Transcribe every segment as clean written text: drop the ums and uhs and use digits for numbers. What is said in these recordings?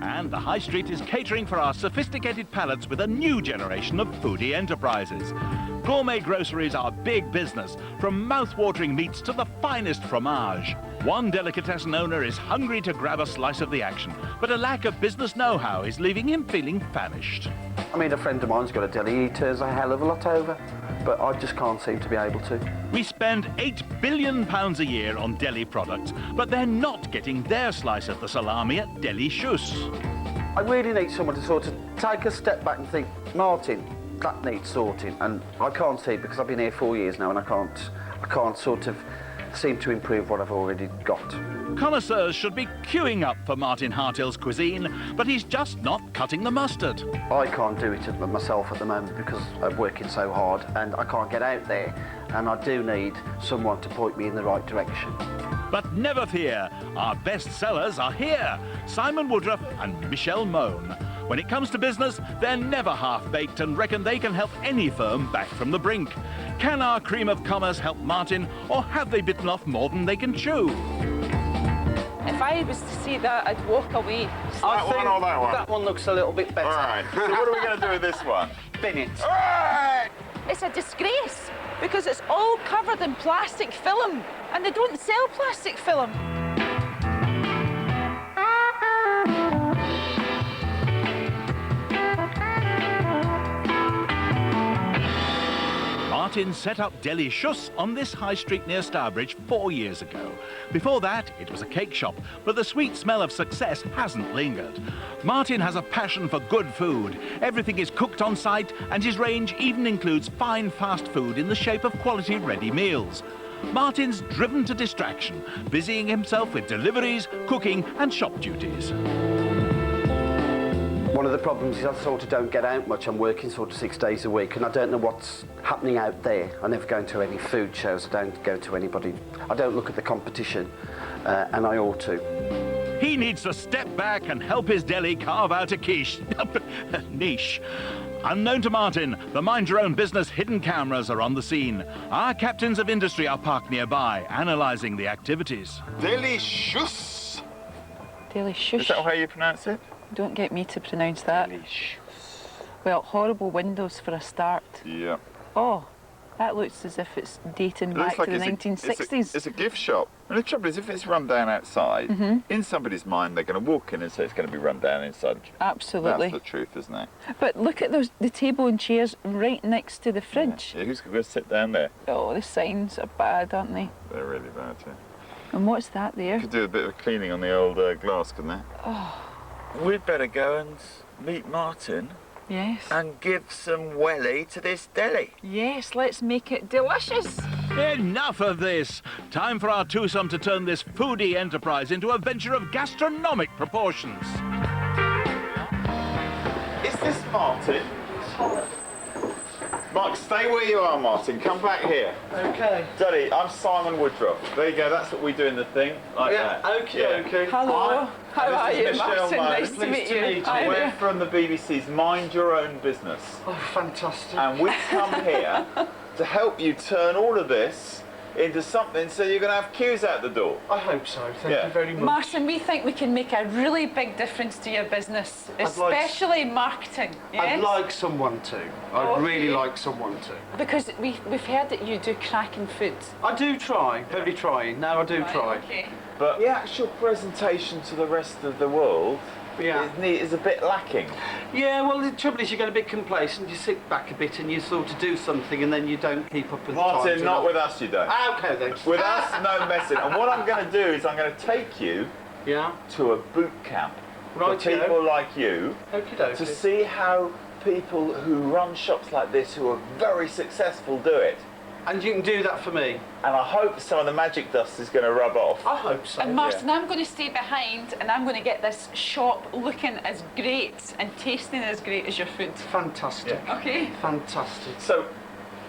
And the high street is catering for our sophisticated palates with a new generation of foodie enterprises. Gourmet groceries are big business, from mouth-watering meats to the finest fromage. One delicatessen owner is hungry to grab a slice of the action, but a lack of business know-how is leaving him feeling famished. I mean, a friend of mine's got a deli, he turns a hell of a lot over, but I just can't seem to be able to. We spend £8 billion a year on deli products, but they're not getting their slice of the salami at Delicious. I really need someone to sort of take a step back and think, Martin, that needs sorting, and I can't see it because I've been here 4 years now and I can't sort of seem to improve what I've already got. Connoisseurs should be queuing up for Martin Hartill's cuisine, but he's just not cutting the mustard. I can't do it myself at the moment because I'm working so hard and I can't get out there, and I do need someone to point me in the right direction. But never fear, our best sellers are here, Simon Woodruff and Michelle Moan. When it comes to business, they're never half-baked and reckon they can help any firm back from the brink. Can our cream of commerce help Martin, or have they bitten off more than they can chew? If I was to see that, I'd walk away. I think one or that one? that one looks a little bit better. All right, so what are we going to do with this one? Bin it. All right! It's a disgrace because it's all covered in plastic film and they don't sell plastic film. Martin set up Delicious on this high street near Stourbridge 4 years ago. Before that, it was a cake shop, but the sweet smell of success hasn't lingered. Martin has a passion for good food. Everything is cooked on site, and his range even includes fine fast food in the shape of quality ready meals. Martin's driven to distraction, busying himself with deliveries, cooking and shop duties. One of the problems is I sort of don't get out much. I'm working sort of 6 days a week and I don't know what's happening out there. I never go to any food shows, I don't go to anybody. I don't look at the competition, and I ought to. He needs to step back and help his deli carve out a niche. Unknown to Martin, the mind-your-own-business hidden cameras are on the scene. Our captains of industry are parked nearby, analysing the activities. Delicious! Delicious. Is that how you pronounce it? Don't get me to pronounce that. Well, horrible windows for a start. Yeah. Oh, that looks as if it's dating It back looks to the like 1960s. it's a gift shop. And the trouble is, if it's run down outside, in somebody's mind, they're going to walk in and say it's going to be run down inside. Absolutely. That's the truth, isn't it? But look at the table and chairs right next to the fridge. Yeah, who's going to sit down there? Oh, the signs are bad, aren't they? They're really bad, yeah. And what's that there? Could do a bit of cleaning on the old glass, couldn't they? Oh. We'd better go and meet Martin Yes. and give some welly to this deli. Yes, let's make it delicious. Enough of this! Time for our twosome to turn this foodie enterprise into a venture of gastronomic proportions. Is this Martin? Mark, stay where you are, Martin. Come back here. Okay. Daddy, I'm Simon Woodruff. There you go, that's what we do in the thing. Like that. Okay, okay. Hello. How are you, Martin? Nice to Pleased meet you. Hi, we're from the BBC's Mind Your Own Business. Oh, fantastic. And we've come here to help you turn all of this into something so you're going to have queues out the door. I hope so. Thank you very much. Martin, we think we can make a really big difference to your business, especially marketing. Yes? I'd like someone to. I'd really like someone to. Because we've heard that you do cracking food. I do try, very trying. No, I do try. Okay. But the actual presentation to the rest of the world is a bit lacking. Yeah, well, the trouble is you get a bit complacent, you sit back a bit and you sort of do something and then you don't keep up with the Martin, time. not with us you don't. Okay then. With us, no messing. And what I'm going to do is I'm going to take you to a boot camp for people like you to see how people who run shops like this who are very successful do it. And you can do that for me. And I hope some of the magic dust is going to rub off. I hope so. And Martin, I'm going to stay behind and I'm going to get this shop looking as great and tasting as great as your food. Fantastic. Okay? Fantastic. So,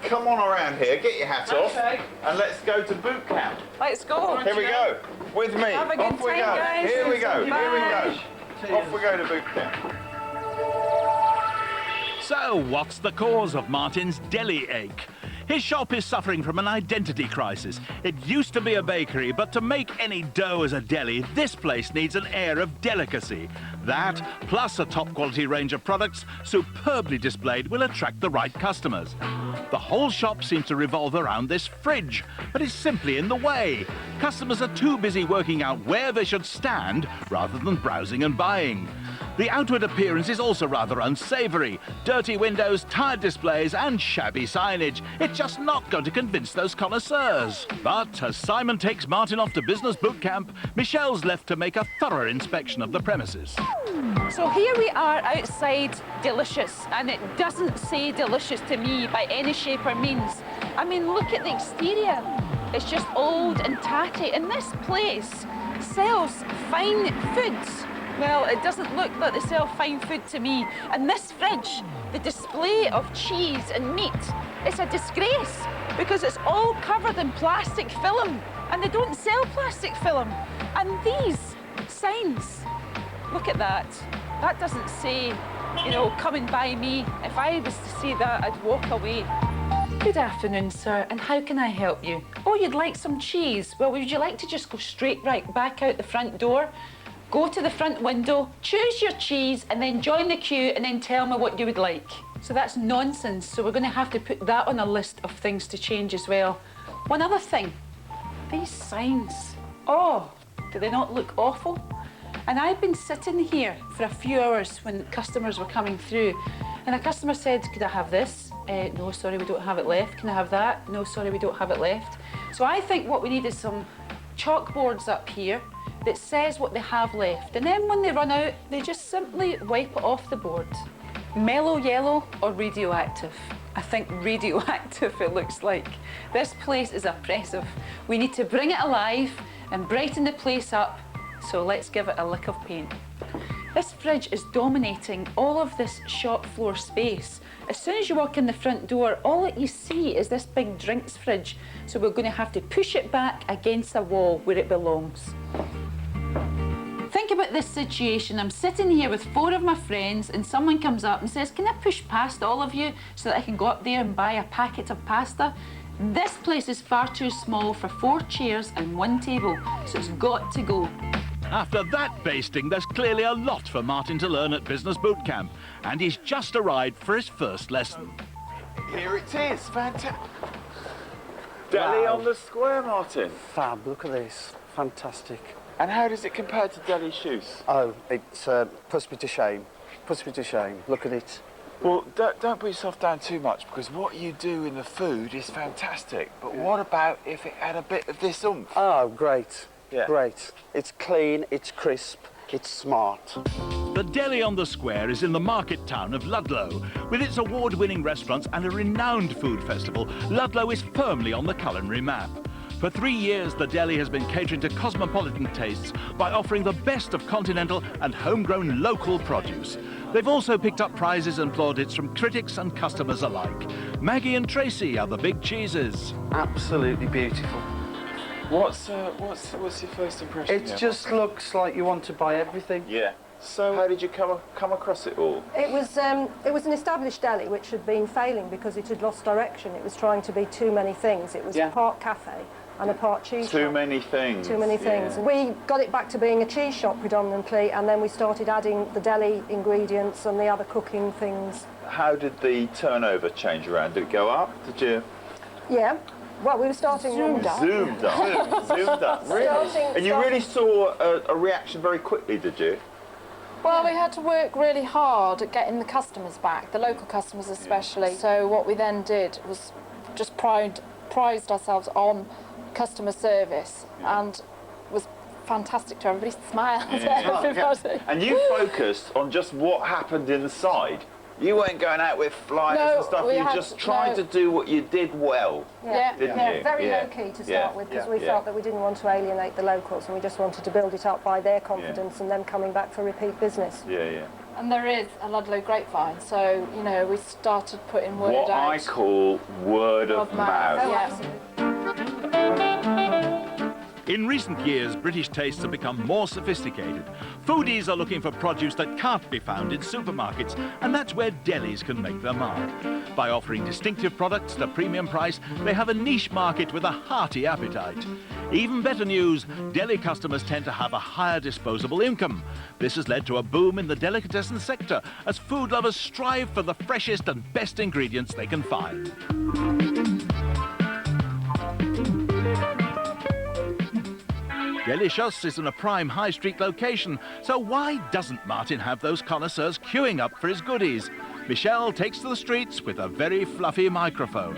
come on around here, get your hat off, and let's go to boot camp. Let's go. Here we go. With me. Have a good Off we time, go. guys. Here we go. Bye. Here we go. Off we go to boot camp. So, what's the cause of Martin's deli ache? His shop is suffering from an identity crisis. It used to be a bakery, but to make any dough as a deli, this place needs an air of delicacy. That, plus a top-quality range of products, superbly displayed, will attract the right customers. The whole shop seems to revolve around this fridge, but it's simply in the way. Customers are too busy working out where they should stand rather than browsing and buying. The outward appearance is also rather unsavoury. Dirty windows, tired displays and shabby signage. It's just not going to convince those connoisseurs. But as Simon takes Martin off to business boot camp, Michelle's left to make a thorough inspection of the premises. So here we are outside Delicious, and it doesn't say delicious to me by any shape or means. I mean, look at the exterior. It's just old and tatty, and this place sells fine foods. Well, it doesn't look like they sell fine food to me. And this fridge, the display of cheese and meat, it's a disgrace because it's all covered in plastic film, and they don't sell plastic film. And these signs, look at that. That doesn't say, you know, come and buy me. If I was to see that, I'd walk away. Good afternoon, sir, and how can I help you? Oh, you'd like some cheese? Well, would you like to just go straight right back out the front door? Go to the front window, choose your cheese, and then join the queue, and then tell me what you would like. So that's nonsense, so we're going to have to put that on a list of things to change as well. One other thing, these signs. Oh, do they not look awful? And I've been sitting here for a few hours when customers were coming through, and a customer said, could I have this? No, sorry, we don't have it left. Can I have that? No, sorry, we don't have it left. So I think what we need is some chalkboards up here that says what they have left, and then when they run out, they just simply wipe it off the board. Mellow yellow or radioactive? I think radioactive it looks like. This place is oppressive. We need to bring it alive and brighten the place up, so let's give it a lick of paint. This fridge is dominating all of this shop floor space. As soon as you walk in the front door, all that you see is this big drinks fridge, so we're going to have to push it back against the wall where it belongs. Think about this situation. I'm sitting here with 4 of my friends and someone comes up and says, can I push past all of you so that I can go up there and buy a packet of pasta? This place is far too small for 4 chairs and 1 table, so it's got to go. After that basting, there's clearly a lot for Martin to learn at Business Boot Camp, and he's just arrived for his first lesson. Here it is, fantastic. Deli on the square, Martin. Fab, look at this. Fantastic. And how does it compare to deli shoes? Oh, it's puts me to shame. Puts me to shame. Look at it. Well, don't put yourself down too much, because what you do in the food is fantastic. But what about if it had a bit of this oomph? Oh, great. Yeah. Great. It's clean, it's crisp, it's smart. The deli on the square is in the market town of Ludlow. With its award-winning restaurants and a renowned food festival, Ludlow is firmly on the culinary map. For 3 years, the deli has been catering to cosmopolitan tastes by offering the best of continental and homegrown local produce. They've also picked up prizes and plaudits from critics and customers alike. Maggie and Tracy are the big cheeses. Absolutely beautiful. What's your first impression? It just looks like you want to buy everything. Yeah. So how did you come across it all? It was an established deli which had been failing because it had lost direction. It was trying to be too many things. It was a part cafe and a part cheese shop. Too many things. Too many things. Yeah. We got it back to being a cheese shop predominantly, and then we started adding the deli ingredients and the other cooking things. How did the turnover change around? Did it go up? Did you? Yeah. Well, we were starting... Zoomed up. Zoomed up. Really? And you really saw a reaction very quickly, did you? Well, we had to work really hard at getting the customers back, the local customers especially. Yeah. So what we then did was just prized ourselves on customer service, and was fantastic to everybody. Smiled at everybody. And you focused on just what happened inside. You weren't going out with flyers and stuff. You just tried to do what you did well. Yeah, didn't you? Very low key to start with, because we felt that we didn't want to alienate the locals, and we just wanted to build it up by their confidence and them coming back for repeat business. Yeah. And there is a Ludlow grapevine, so you know we started putting word out. What I call word of mouth. Yeah. In recent years, British tastes have become more sophisticated. Foodies are looking for produce that can't be found in supermarkets, and that's where delis can make their mark. By offering distinctive products at a premium price, they have a niche market with a hearty appetite. Even better news, deli customers tend to have a higher disposable income. This has led to a boom in the delicatessen sector as food lovers strive for the freshest and best ingredients they can find. Delicious is in a prime high street location, so why doesn't Martin have those connoisseurs queuing up for his goodies? Michelle takes to the streets with a very fluffy microphone.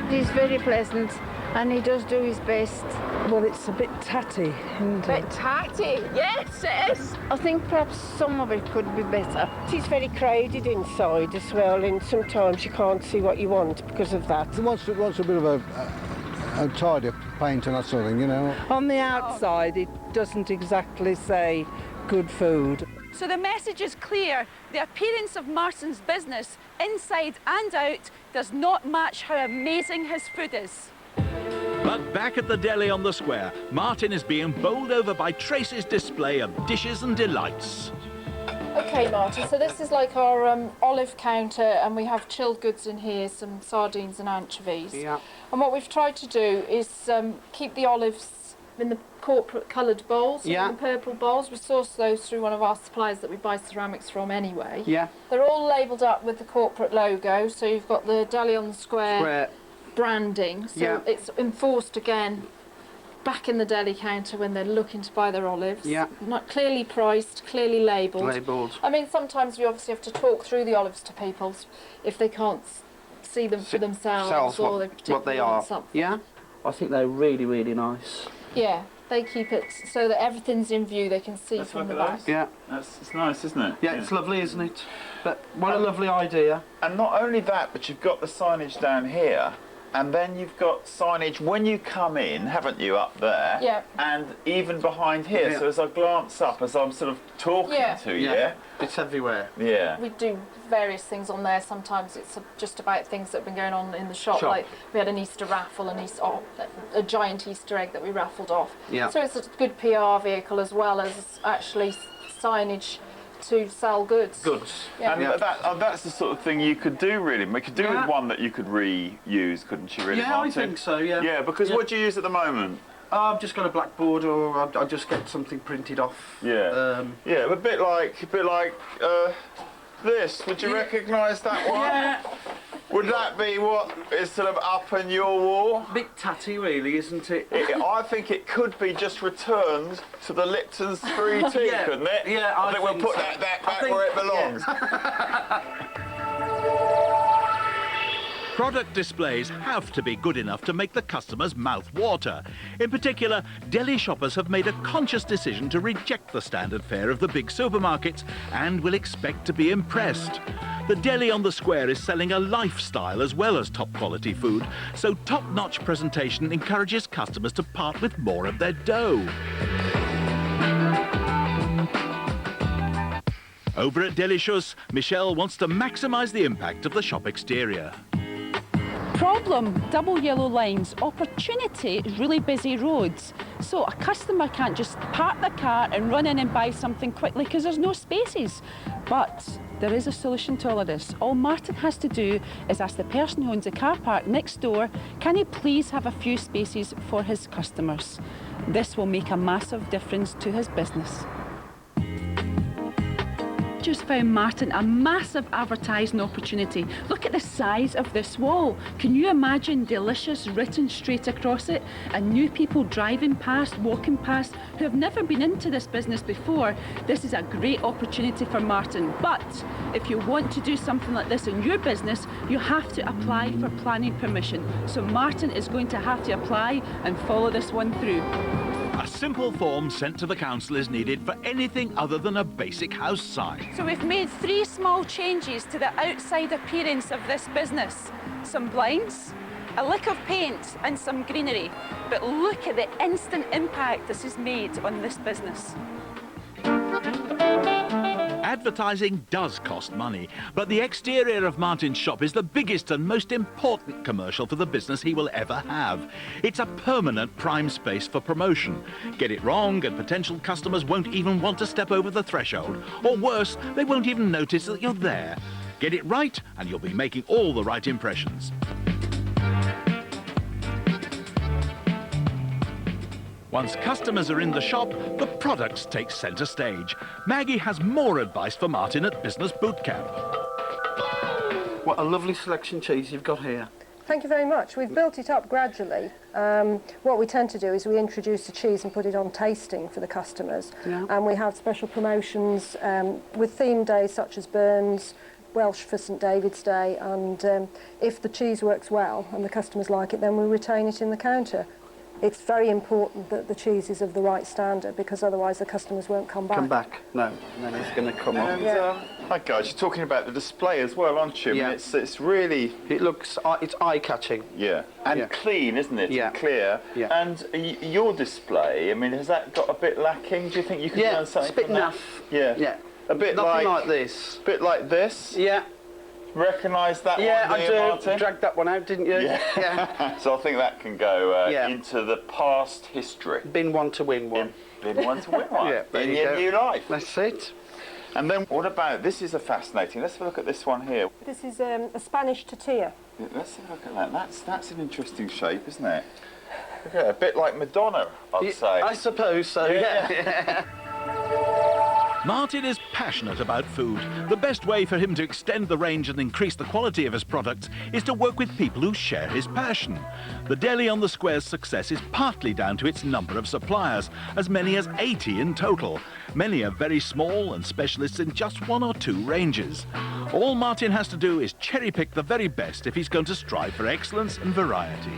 He's very pleasant and he does do his best. Well, it's a bit tatty, isn't it? Bit tatty, yes it is. I think perhaps some of it could be better. It's very crowded inside as well, and sometimes you can't see what you want because of that. It wants a bit of a tidy paint and that sort of thing, you know. On the outside, it doesn't exactly say good food. So the message is clear. The appearance of Martin's business, inside and out, does not match how amazing his food is. But back at the deli on the square, Martin is being bowled over by Tracy's display of dishes and delights. Okay, Martin, so this is like our olive counter, and we have chilled goods in here, some sardines and anchovies. Yeah. And what we've tried to do is keep the olives in the corporate coloured bowls, so Yeah. in the purple bowls. We source those through one of our suppliers that we buy ceramics from anyway. Yeah. They're all labelled up with the corporate logo, so you've got the Deli on the Square branding, so Yeah. it's enforced again back in the deli counter when they're looking to buy their olives. Yeah. Not clearly priced, clearly labelled. Labelled. I mean, sometimes we obviously have to talk through the olives to people if they can't see them for themselves or they what they particularly are. want something. Yeah. I think they're really, really nice. Yeah, they keep it so that everything's in view, they can see Let's from the look at back. those. Yeah. It's nice, isn't it? Yeah, it's lovely, isn't it? But what a lovely idea. And not only that, but you've got the signage down here, and then you've got signage when you come in, haven't you, up there? Yeah. And even behind here. Yeah. So as I glance up, as I'm sort of talking to you, It's everywhere. yeah. We do various things on there. Sometimes it's just about things that have been going on in the shop. Shop. Like we had an Easter raffle, a giant Easter egg that we raffled off. Yeah. So it's a good PR vehicle as well as actually signage to sell goods. Goods. Yeah. And that's the sort of thing you could do, really. We could do Yeah. with one that you could reuse, couldn't you, really, Yeah, I Martin? think so, yeah. Yeah, because Yeah. what do you use at the moment? I've just got a blackboard, or I just get something printed off. Yeah. Yeah, a bit like this. Would you recognise that one? Yeah. Would that be what is sort of up on your wall? A bit tatty, really, isn't it? I think it could be just returned to the Lipton's 3 tea, Yeah. couldn't it? Yeah, I think we'll think put so. that back I think- where it belongs. Product displays have to be good enough to make the customer's mouth water. In particular, deli shoppers have made a conscious decision to reject the standard fare of the big supermarkets and will expect to be impressed. The deli on the square is selling a lifestyle as well as top quality food, so top-notch presentation encourages customers to part with more of their dough. Over at Delicious, Michelle wants to maximise the impact of the shop exterior. Problem, double yellow lines. Opportunity is really busy roads. So a customer can't just park their car and run in and buy something quickly because there's no spaces. But there is a solution to all of this. All Martin has to do is ask the person who owns the car park next door, can he please have a few spaces for his customers? This will make a massive difference to his business. Just found Martin a massive advertising opportunity. Look at the size of this wall. Can you imagine Delicious written straight across it and new people driving past, walking past who have never been into this business before? This is a great opportunity for Martin. But if you want to do something like this in your business, you have to apply for planning permission. So Martin is going to have to apply and follow this one through. A simple form sent to the council is needed for anything other than a basic house sign. So we've made 3 small changes to the outside appearance of this business. Some blinds, a lick of paint and some greenery. But look at the instant impact this has made on this business. advertising does cost money, but the exterior of Martin's shop is the biggest and most important commercial for the business he will ever have. It's a permanent prime space for promotion. Get it wrong and potential customers won't even want to step over the threshold. Or worse, they won't even notice that you're there. Get it right and you'll be making all the right impressions. Once customers are in the shop, the products take centre stage. Maggie has more advice for Martin at Business Boot Camp. What a lovely selection cheese you've got here. Thank you very much. We've built it up gradually. What we tend to do is we introduce the cheese and put it on tasting for the customers. Yeah. And we have special promotions with theme days such as Burns, Welsh for St David's Day, and if the cheese works well and the customers like it, then we retain it in the counter. It's very important that the cheese is of the right standard, because otherwise the customers won't come back. Come back, no, and then it's going to come And, up. hi guys, you're talking about the display as well, aren't you? Yeah. I mean, it's really... It looks, it's eye-catching. Yeah, and clean, isn't it? Yeah. And clear. Yeah. And your display, I mean, has that got a bit lacking? Do you think you could learn something it's a bit from that? naff. Yeah. Yeah. A bit Nothing like this. A bit like this? Yeah. Recognise that Yeah, one I here, do. Martin? Dragged that one out, didn't you? Yeah. So I think that can go Yeah. into the past history. Bin one to win one. Been one to win one. Yeah, there in you your go. new life. That's it. And then what about, this is a fascinating, let's have a look at this one here. This is a Spanish tortilla. Yeah, let's have a look at that. That's an interesting shape, isn't it? Look at it, a bit like Madonna, I'd say. I suppose so, yeah. Martin is passionate about food. The best way for him to extend the range and increase the quality of his products is to work with people who share his passion. The Deli on the Square's success is partly down to its number of suppliers, as many as 80 in total. Many are very small and specialists in just one or two ranges. All Martin has to do is cherry-pick the very best if he's going to strive for excellence and variety.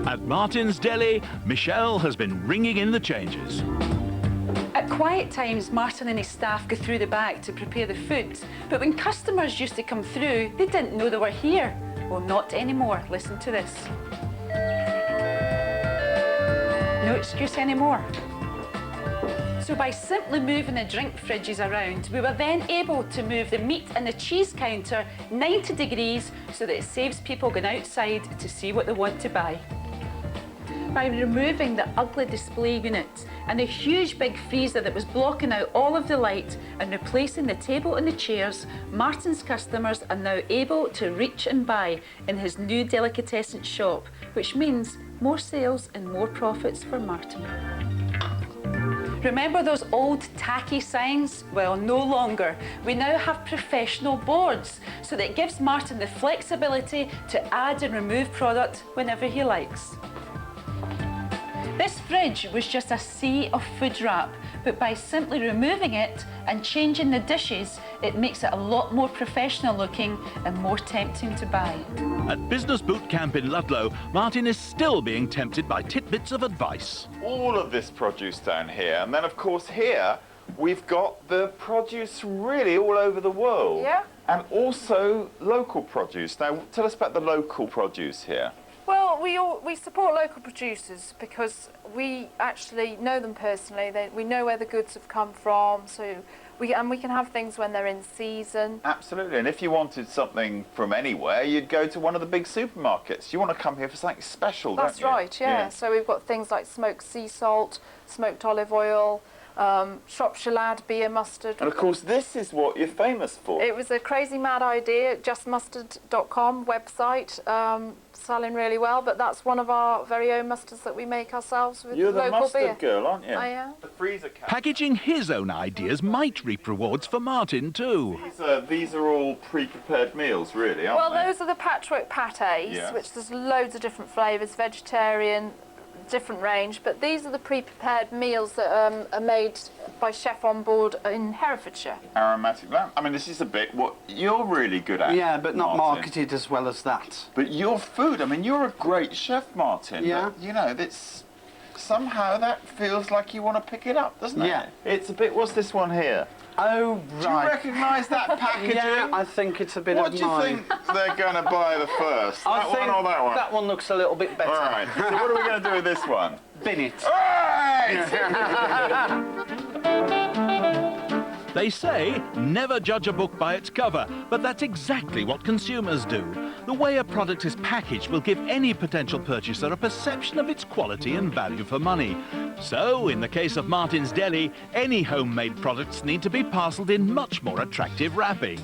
At Martin's Deli, Michelle has been ringing in the changes. At quiet times, Martin and his staff go through the back to prepare the food. But when customers used to come through, they didn't know they were here. Well, not anymore. Listen to this. No excuse anymore. So by simply moving the drink fridges around, we were then able to move the meat and the cheese counter 90 degrees so that it saves people going outside to see what they want to buy. By removing the ugly display unit and the huge big freezer that was blocking out all of the light and replacing the table and the chairs, Martin's customers are now able to reach and buy in his new delicatessen shop, which means more sales and more profits for Martin. Remember those old tacky signs? Well, no longer. We now have professional boards, so that it gives Martin the flexibility to add and remove product whenever he likes. This fridge was just a sea of food wrap, but by simply removing it and changing the dishes, it makes it a lot more professional looking and more tempting to buy. At Business Boot Camp in Ludlow, Martin is still being tempted by tidbits of advice. All of this produce down here, and then of course here we've got the produce really all over the world. Yeah. And also local produce. Now tell us about the local produce here. Well, we support local producers because we actually know them personally. We know where the goods have come from, so we can have things when they're in season. Absolutely, and if you wanted something from anywhere, you'd go to one of the big supermarkets. You want to come here for something special, don't you? That's right, yeah. So we've got things like smoked sea salt, smoked olive oil, Shropshire Lad beer mustard. And of course, this is what you're famous for. It was a crazy mad idea, justmustard.com website, selling really well, but that's one of our very own mustards that we make ourselves with You're the local mustard beer. girl, aren't you? I am. The freezer cap. Packaging his own ideas might reap rewards for Martin too. These are all pre-prepared meals, really, aren't Well, they? those are the patchwork pâtés, Yes. which there's loads of different flavours, vegetarian, different range, but these are the pre-prepared meals that are made by chef on board in Herefordshire. Aromatic lamb. I mean, this is a bit what you're really good at. Yeah, but not Martin. marketed as well as that. But your food, I mean, you're a great chef, Martin. Yeah. But, you know, that's somehow that feels like you want to pick it up, doesn't it? Yeah. It's a bit, what's this one here? Oh, right. Do you recognise that packaging? Yeah, I think it's a bit What of do you mine. think they're going to buy the first? I That think one or that one? that one looks a little bit better. All right. So what are we going to do with this one? Bin it. All right! They say never judge a book by its cover, but that's exactly what consumers do. The way a product is packaged will give any potential purchaser a perception of its quality and value for money. So, in the case of Martin's Deli, any homemade products need to be parcelled in much more attractive wrapping.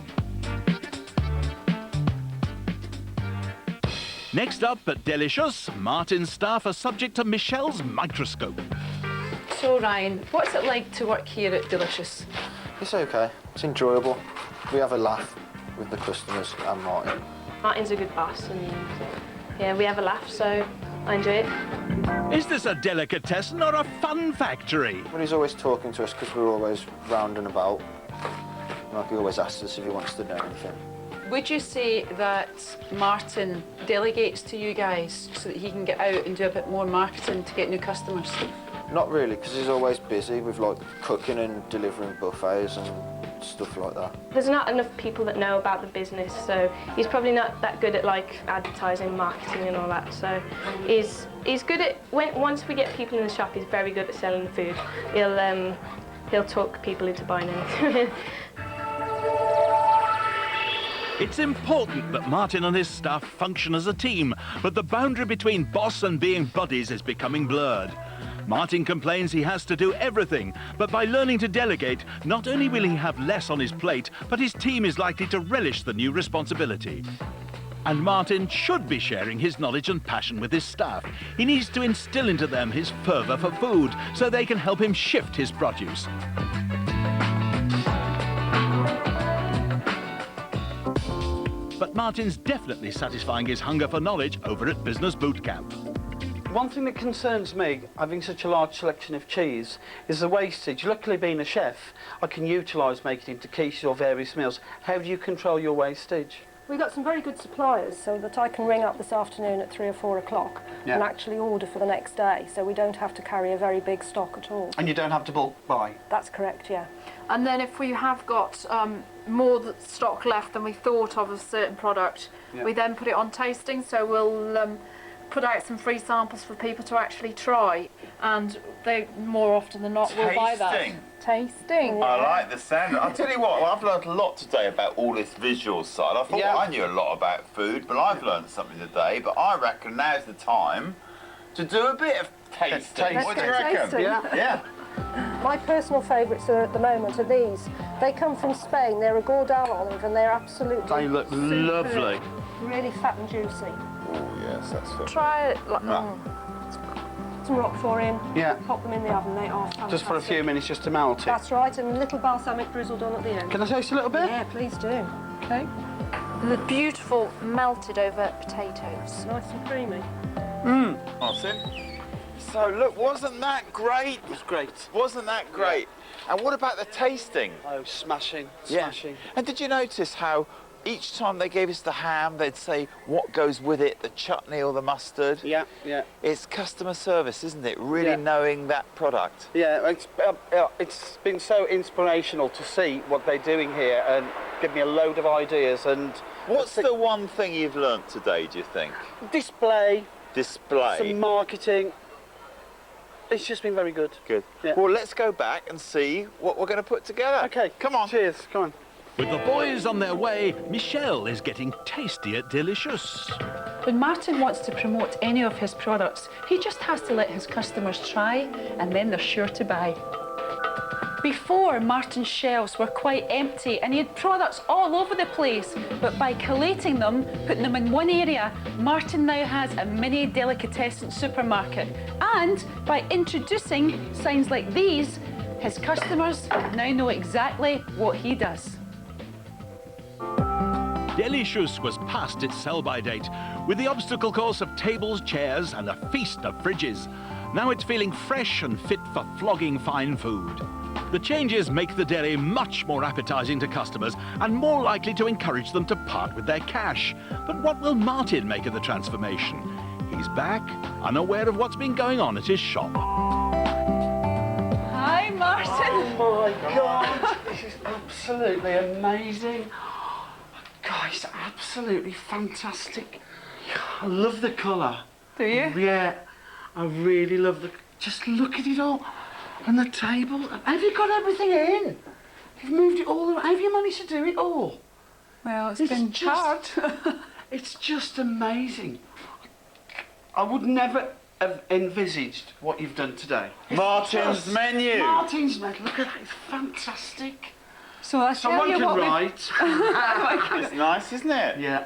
Next up at Delicious, Martin's staff are subject to Michelle's microscope. So Ryan, what's it like to work here at Delicious? It's okay. It's enjoyable. We have a laugh with the customers and Martin. Martin's a good boss, and yeah, we have a laugh, so I enjoy it. Is this a delicatessen or a fun factory? But he's always talking to us because we're always round and about. Like he always asks us if he wants to know anything. Would you say that Martin delegates to you guys so that he can get out and do a bit more marketing to get new customers? Not really, because he's always busy with like cooking and delivering buffets and stuff like that. There's not enough people that know about the business, so he's probably not that good at like advertising, marketing and all that. So he's good at, once we get people in the shop, he's very good at selling the food. He'll talk people into buying anything. It's important that Martin and his staff function as a team, but the boundary between boss and being buddies is becoming blurred. Martin complains he has to do everything, but by learning to delegate, not only will he have less on his plate, but his team is likely to relish the new responsibility. And Martin should be sharing his knowledge and passion with his staff. He needs to instill into them his fervour for food, so they can help him shift his produce. But Martin's definitely satisfying his hunger for knowledge over at Business Boot Camp. One thing that concerns me, having such a large selection of cheese, is the wastage. Luckily, being a chef, I can utilise making into quiches or various meals. How do you control your wastage? We've got some very good suppliers, so that I can ring up this afternoon at 3 or 4 o'clock and actually order for the next day, so we don't have to carry a very big stock at all. And you don't have to bulk buy? That's correct, yeah. And then if we have got more stock left than we thought of a certain product, we then put it on tasting, so we'll put out some free samples for people to actually try, and they more often than not will buy that. Tasting. I like the sound. I'll tell you what, I've learned a lot today about all this visual side. I thought I knew a lot about food, but I've learned something today. But I reckon now's the time to do a bit of tasting. What do you reckon? Yeah. My personal favourites at the moment are these. They come from Spain. They're a Gordal olive, and they're absolutely They look lovely. Really fat and juicy. Oh yes, that's good. Try it. Some roquefort in. Yeah. Pop them in the oven. They are fantastic. Just for a few minutes, just to melt it. That's right, and a little balsamic drizzle done at the end. Can I taste a little bit? Yeah, please do. Okay. The beautiful melted over potatoes. Nice and creamy. Martin. So look, wasn't that great? It was great. Wasn't that great? And what about the tasting? Oh, smashing. Yeah. Smashing. And did you notice how each time they gave us the ham, they'd say what goes with it, the chutney or the mustard? Yeah, yeah. It's customer service, isn't it? Really knowing that product. Yeah, it's been so inspirational to see what they're doing here and give me a load of ideas. And what's the one thing you've learnt today, do you think? Display. Display. Some marketing. It's just been very good. Good. Yeah. Well, let's go back and see what we're going to put together. Okay. Come on. Cheers. Come on. With the boys on their way, Michelle is getting tasty at Delicious. When Martin wants to promote any of his products, he just has to let his customers try, and then they're sure to buy. Before, Martin's shelves were quite empty and he had products all over the place, but by collating them, putting them in one area, Martin now has a mini delicatessen supermarket. And by introducing signs like these, his customers now know exactly what he does. Delicious was past its sell-by date, with the obstacle course of tables, chairs and a feast of fridges. Now it's feeling fresh and fit for flogging fine food. The changes make the deli much more appetising to customers and more likely to encourage them to part with their cash. But what will Martin make of the transformation? He's back, unaware of what's been going on at his shop. Hi, Hi, Martin. Oh my God, this is absolutely amazing. God, it's absolutely fantastic. I love the colour. Do you? Yeah, I really love the... Just look at it all. And the table. Have you got everything in? You've moved it all... Have you managed to do it all? Well, it's been hard. It's just amazing. I would never have envisaged what you've done today. Martin's menu. Martin's menu. Look at that. It's fantastic. So I Someone tell you can what write. It's nice, isn't it? Yeah.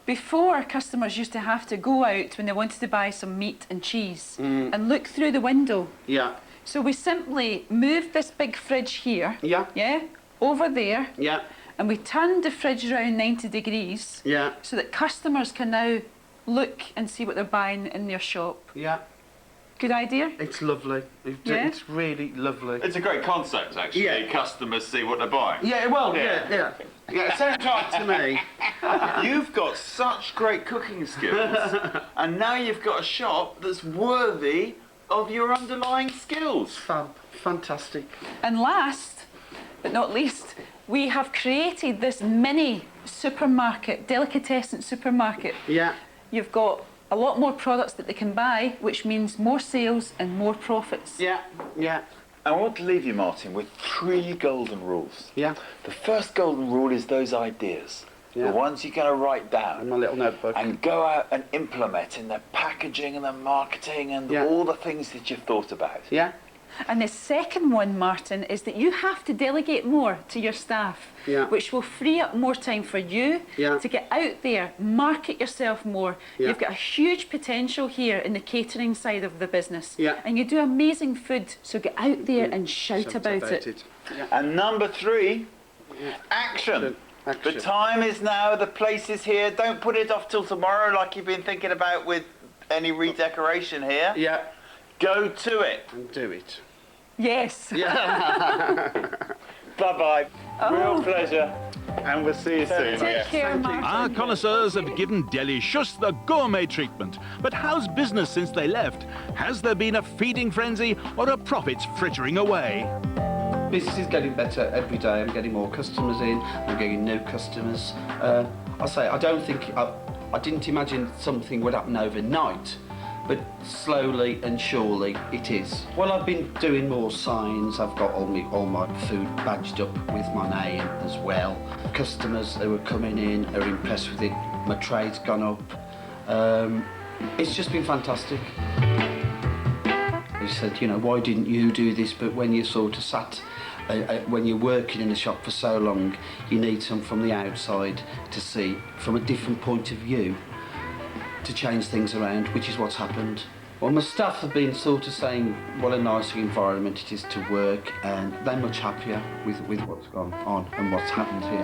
Before, customers used to have to go out when they wanted to buy some meat and cheese and look through the window. Yeah. So we simply moved this big fridge here. Yeah. Yeah. Over there. Yeah. And we turned the fridge around 90 degrees. Yeah. So that customers can now look and see what they're buying in their shop. Yeah. Good idea? It's lovely. Yeah? It's really lovely. It's a great concept, actually. Yeah. Customers see what they're buying. Yeah, well, yeah. It sounds right to me. You've got such great cooking skills, and now you've got a shop that's worthy of your underlying skills. Fantastic. And last, but not least, we have created this mini supermarket, delicatessen supermarket. Yeah. You've got a lot more products that they can buy, which means more sales and more profits. Yeah, yeah. I want to leave you, Martin, with 3 golden rules. Yeah. The first golden rule is those ideas. Yeah. The ones you're going to write down. In my little notebook. And go out and implement in the packaging and the marketing and all the things that you've thought about. Yeah. And the second one, Martin, is that you have to delegate more to your staff, which will free up more time for you to get out there, market yourself more. You've got a huge potential here in the catering side of the business. And you do amazing food, so get out there and shout about it. And number 3, action. The time is now, the place is here. Don't put it off till tomorrow like you've been thinking about with any redecoration here. Yeah. Go to it. And do it. Yes. Yeah. Bye-bye. Real pleasure. And we'll see you soon. Take care, Martin. Our connoisseurs have given Delicious the gourmet treatment. But how's business since they left? Has there been a feeding frenzy or are profits frittering away? Business is getting better every day. I'm getting more customers in. I'm getting new customers. I say, I don't think... I didn't imagine something would happen overnight. But slowly and surely it is. Well, I've been doing more signs. I've got all my food badged up with my name as well. Customers who are coming in are impressed with it. My trade's gone up. It's just been fantastic. He said, you know, why didn't you do this? But when you sort of sat, when you're working in a shop for so long, you need some from the outside to see from a different point of view, to change things around, which is what's happened. Well, my staff have been sort of saying what a nice environment it is to work, and they're much happier with what's gone on and what's happened here.